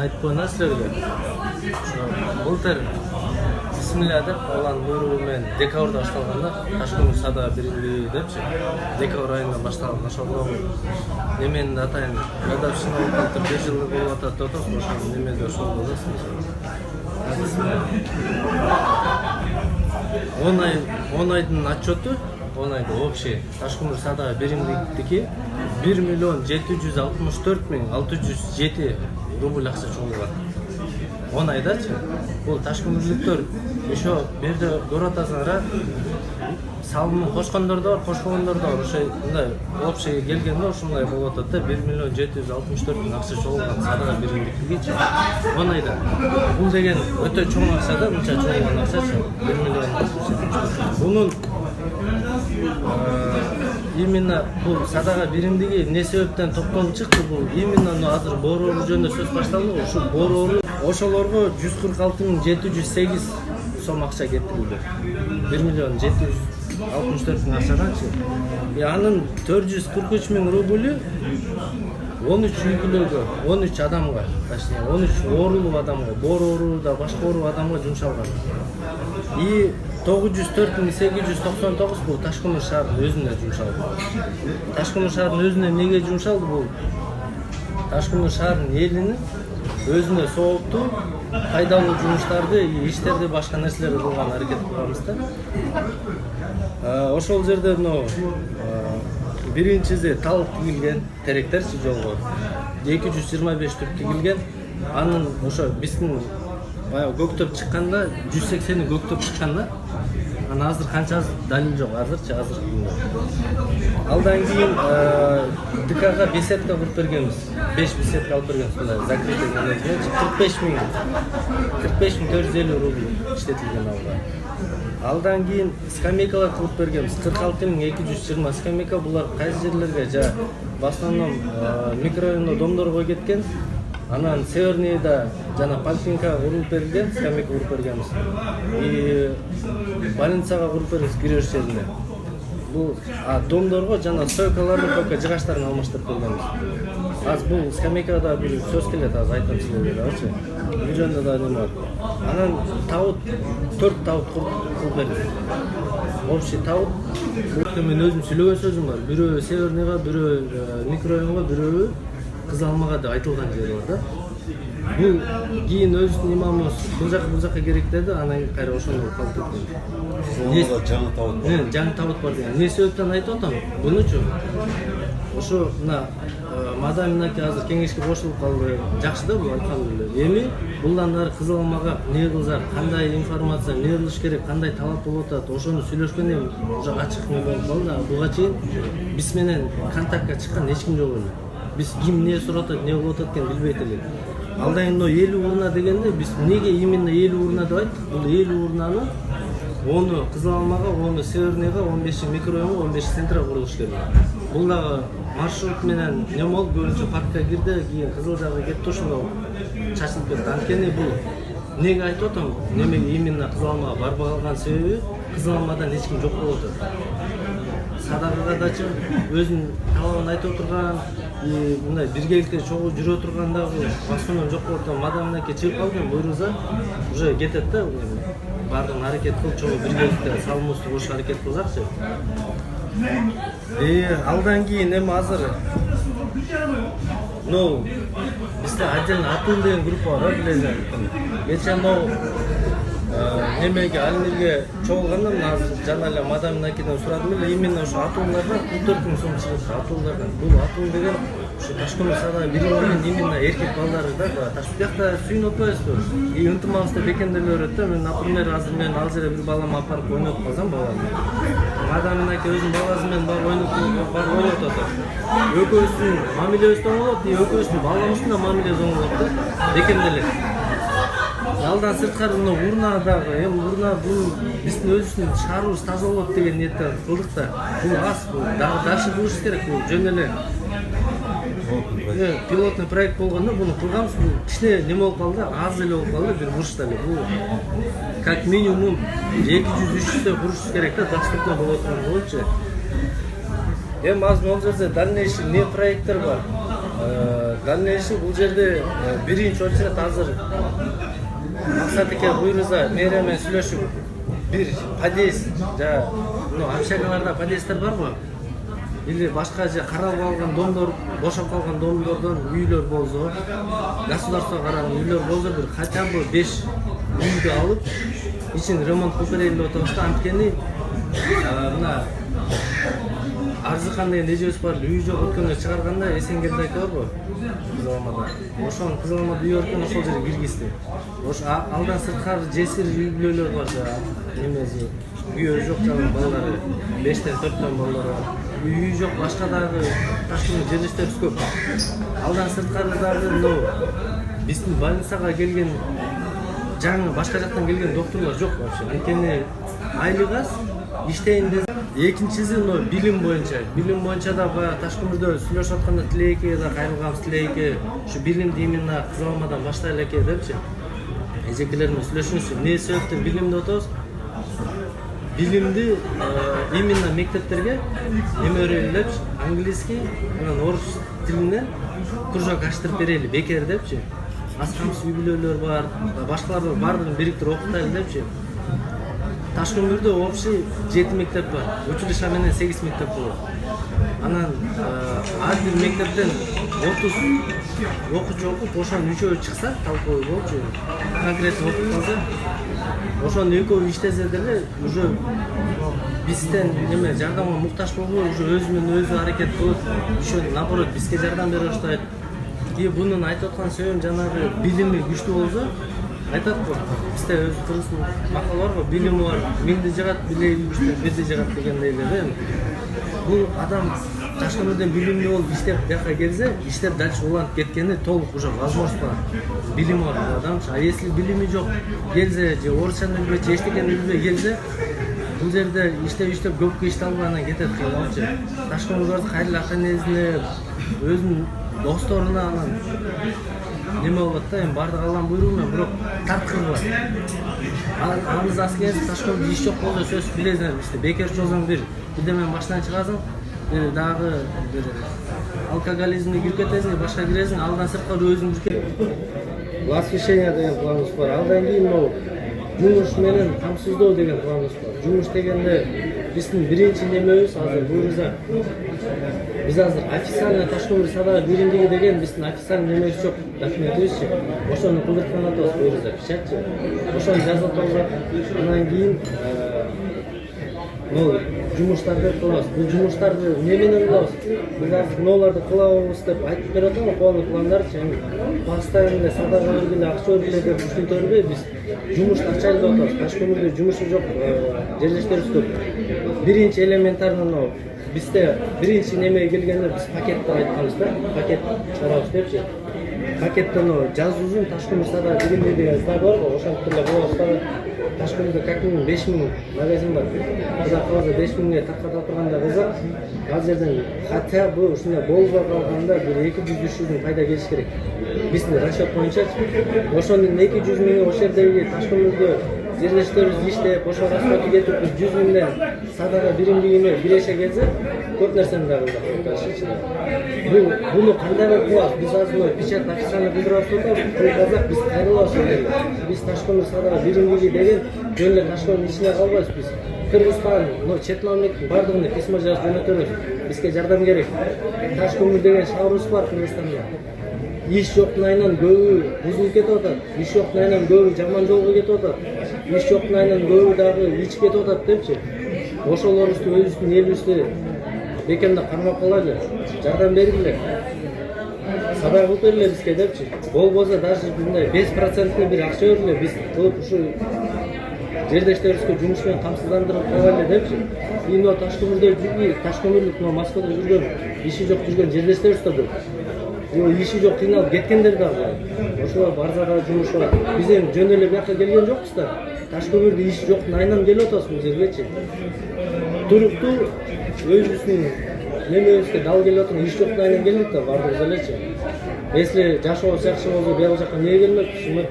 айтып коеюн силерге. Былтыр бисмилля деп алланын буйругу менен декабрда башталганда Ташкент сауда биримдиги депчи. Декабрь айында башталган ошондо неменин атайын годовщина болуп атат, 5 жыл болуп атат деп атат. Ошол немеде ошол да 10 айдын отчету, 10 айда общий Ташкент сауда биримдиги 1,764,607 рубль акча чогулган. 10 айдачы. Бул ташкенттиктер ошо берде көрүп атасыңар, салымын кошкондор да бар, кошпогондор да бар. Ошо мындай общий келгенде ошондой болуп атат да 1,764,000 акча чогулган садага биримдигичи 10 айда. Бул деген өтө чоң акча да, мынча чогулган акчачы 1 миллион. Бунун именно бул садага биримдиги эмне себептен топтолуп чыкты? Бул именно азыр Борору жөнүндө сөз башталды. Ошо Борору ошолорго 146,708 сом акча кетирилди. 1,764,000 акчаданчы. Анын 443,000 рубль 13 үйгүлөгө, 13 адамга, точнее 13 оорулуу адамга, Борору да башка оорулуу адамга жумшалган. И 904,899 бул Ташкент шаарынын өзүнө жумшалды. Ташкент шаарынын өзүнө эмнеге жумшалды бул? Ташкент шаарынын элинин өзүнө сооптуу, пайдалуу жумуштарды, иштерди, башка нерселерди кылган аракет кылганбыз да. Ошол жерде биринчиси талып тигилген, теректерчи жолго 225 түп тигилген. Анын ошо биздин баягы көктөп чыкканда 180 көктөп чыккан да. Ана азыр канчасы далил жок, азырчы азыр. Алдан кийин ДКга беседка куруп бергенбиз. 5 беседка алып бергенбиз. Закрытый менеджмент 45,450 рубль иштетилген алга. Алдан кийин скамейкалар кылып бергенбиз. 46,220 скамейка. Булар кайсы жерлерге жа в основном микрорайондо домдорго кеткен. Анан Северныйда жана поликлиника куруп берилген, скамейка куруп бергенбиз. И больницага куруп бергенбиз киреш жерине. Бул домдорго жана стойкаларды только жыгаштарын алмаштырып бергенбиз. Азыр бул скамейкада бир сөз келет, азыр айтам силерге дагычы. Бул жөнүндө да неме бар. Анан табут 4 табут кылып бердик. Общий табут. Мен өзүм сүйлөгөн сөзүм бар. Бирөө Северныйга, бирөө микрорайонго, бирөө Кыз Алмага деп айтылган жери бар да. Бул кийин өзүнүн имамыбыз бул жака керек деди, анан кайра ошондо калып кеткен. Жаңы табыт бар. Жаңы табыт бар деген. Не себептен айтып атам? Бунучу ошо мына мадаминаки азыр кеңешке кошулуп калды. Жакшы да бул алхамдулилла. Эми булдан ары Кыз Алмага эмне кылсак, кандай информация, эмне кылыш керек, кандай талап болуп атат, ошону сүйлөшкөндөн уже ачык эме болуп калды. Буга чейин биз менен контактка чыккан эч ким жок эле. Биз ким не сурап атат, не болуп атат экенин билбейт элек. Алдан 50 урна дегенде биз эмнеге именно 50 урна деп айттык? Бул 50 урнаны 10 Кызыл Алмага, 10 Северныйга, 15 микрорайонго, 15 центрга курулуш керек. Бул дагы маршрут менен неме болуп, көбүнчө паркка кирди, кийин Кызыл жагы кетти, ошондо чачылып кетти. Анткени бул эмнеге айтып атам? Немеге именно Кызыл Алмага барбай калган себеби Кызыл Алмадан эч ким жок болуп атат. Садагага дачы өзүнүн талабын айтып отурган, мындай биргеликте чогуу жүрө турганда бул в основном жок болуп атат. Мадаминаке чыгып калган, буйруза уже кетет да. Бардын аракет кылып чогуу биргеликте салымыбызды кош аракет кылсакчы. Алдан кийин эми азыр бизде отдельно Атун деген группа бар, билесиң. Кечээ немеге Алимирге чогулганда азыр жана эле мадаминакиден сурадым эле, именно ошо Атундардан 44,000 сом чыгып Атундардан. Бул Атун деген ушу Ташкент саада биримдигинин именно эркек балдары да. Ташкентта сүйүнүп атпайбызбы? Ынтымагыбызда бекемделе берет да. Мен, например, азыр мен ал жерге бир баламы апарып ойнотуп калсам, баланы. Мадаминаке өзүнүн баласы менен барып ойнотуп атат. Экөөбүздүн мамилебиз оң болот, экөөбүздүн баламыздын да мамилеси оң болот да. Бекемделет. Алдан сырткары урна дагы, эми урна бул биздин өзүбүздүн шаарыбыз таза болот деген ниеттен кылдык да. Бул аз, бул дагы дальше кылыш керек, бул жөн эле пилотный проект болгондо буну кылганбыз. Бул кичине неме болуп калды, аз эле болуп калды, бир бурчта эле. Бул как минимум 200-300 куруш керек да, доступно болот болчу. Эми азыр могул жерде дальнейший не проекттер бар. дальнейший бул жерде биринчи очередь азыр максат эке буйруза мэрия менен сүйлөшүп бир подъезд общагаларда подъезддер барбы? Или башка же каралып алган домдор, бошоп калган домдордон үйлөр болсо, государство караган үйлөр болсо бир хотя бы 5 үйдү алып, ичин ремонт кылып берели деп атабыз да. Анткени мына Арзыкан деген эжебиз бар, үй жок өткөндө чыгарганда Эсенгелди айка барбы? Кызыламада. Ошон Кызыламада үй өркөн ошол жерге киргизди. Алдан сырткары жесир үй бүлөлөр бар да. Немеси үйө жок жагын балдары 5тен 4төн балдары бар. Үй жок башка дагы ташкын жерлештерибиз көп. Алдан сырткары дагы биздин больницага келген жаңы башка жактан келген докторлор жок вообще. Анткени айлык аз, иштейин десе. Экинчиси билим боюнча. Билим боюнча да баягы Ташкөмүрдө сүйлөшүп атканда тилейке да кайрылганбыз тилейке. Ушу биlimди именно Кызыламадан баштайлы эке депчи. Эжекелер менен сүйлөшүңүзчү. Эмне себептен билим деп атабыз? Билимди именно мектептерге эме өрели депчи. Английский менен орус тилинен кружок аштырып берели бекер депчи. Аз камсыз үй бүлөлөр бар, башкалар бар, баардыгын бириктирип окутайлы депчи. Ташкөмүрдө общий 7 мектеп бар. Училище менен 8 мектеп болот. Анан ар бир мектептен 30 окуучу окуп, ошонун 3-өө чыкса, толковый болчу. Конкретно окуп калса, ошонун 2-өө иштесе деле уже бизден неме жардамга муктаж болбой, уже өзү менен өзү аракет кылып, ошо наоборот бизге жардам бере баштайт. И бунун айтып аткан себебим жанагы билими күчтүү болсо, айтат го, бизде өз кыргыздын макалы барго, билими бар, миңди жыгат, билеги күчтүү, бирди жыгат дегендей эле. Бул адам Ташкөмүрдөн билимli болуп иштеп жака келсе, иштер дальше уланып кеткени толук уже возможность бар. Билими бар адамчы. А если билими жок, келсе же орусчаны билбей, же эчтекени билбей келсе, бул жерде иштеп көпкө иште албай анан кетет калганчы. Ташкөмүрдө кайрылы ата-энесине, өзүнүн досторуна анан неме болот да, эми баардык Алланын буйругу менен, бирок тарткылы бар. Аңыз аскерси Ташкөмүрдө иш жок болсо сөз билесиңер, иште бекерчи болсоң бирде менен баштан чыгасың, дагы бир алкоголизмге кирип кетесиң, башка киресиң, алдан сырткары өзүң восхищение деген планыбыз бар. Алдан кийин жумуш менен камсыздоо деген планыбыз бар. Жумуш дегенде биздин биринчи немебиз азыр буйруза. Биз азыр официально Ташкөмүр сауда биримдиги деген биздин официально немебиз жок, документибизчи. Ошону кылдырткан атабыз буйруза, печатчы. Ошону жазып атабыз. Андан кийин жумуштарды кылабыз. Бул жумуштарды эмне менен кылабыз? Биз азыр мыналарды кылабыз деп айтып берип атам, коомдун пландарчы. Постоянно садага бергиле, акча бергиле деп ушинтербей биз жумушту ачайлы деп атабыз. Ташкөмүрдө жумушу жок жерлештерибиз көп. Биринчи элементарный бизде биринчи немеге келгенде биз пакет деп айтканбыз да, пакет чыгарабыз депчи. Пакеттен жазуусун Ташкөмүр сауда биримди деген знак бар го, ошентип эле кылабыз. Ташкөмүрдө как минимум 5000 магазин бар. Кызак калса 5000ге таркатып турганда кызак, ал жерден хотя бы ушундай болбой калганда бир 200-300 пайда келиш керек. Биздин расчет боюнча ошондон 200 миңи ошол жердеги Ташкөмүрдө жерлештерибиз иштеп, ошо расходу кетип 100 миңден садага биримдигине биреше келсе, көп нерсени да кылдык. Буну кандай кылабыз? Биз азыр печать официально билдирип атабыз, биз кайрылабыз. Биз Ташкөмүр сауда биримдиги деген жөн эле Ташкөмүрдүн ичине калбайбыз биз. Кыргызстан, чет мамлекеттин баардыгына письмо жазып жөнөтөбүз. Бизге жардам керек. Ташкөмүр деген шаарыбыз бар Кыргызстанда. Иш жоктун айынан көбү бузулуп кетип атат. Иш жоктун айынан көбү жаман жолго кетип атат. Иш жоктун айынан көбү дагы ичип кетип атат депчи. Ошолорубузду өзүбүздүн элибизди бекемде кармап калайлы, жардам бергиле. Садар кылып бергиле бизге депчи. Болбосо даже мындай 5% бир акча бергиле, биз кылып ушу жердештерибизге жумуш менен камсыздандырып коелу депчи. Именно Ташкөмүрдө жүргөн, Ташкөмүрлүк Москвада жүргөн, иши жок жүргөн жердештерибиз да көп. Иши жок кыйналып кеткендер да бар. Ошолор барзада жумуш бар. Биз эми жөн эле бияка келген жокпуз да. Ташкөмүрдө иш жоктун айынан келип атабыз бул жергечи. Туруктуу өзүбүздүн немебизге дал келип аткан иш жоктун айынан келдик да бардыгыбыз элечи. Если жашоо жакшы болсо бияка жака эмнеге келмекпиз?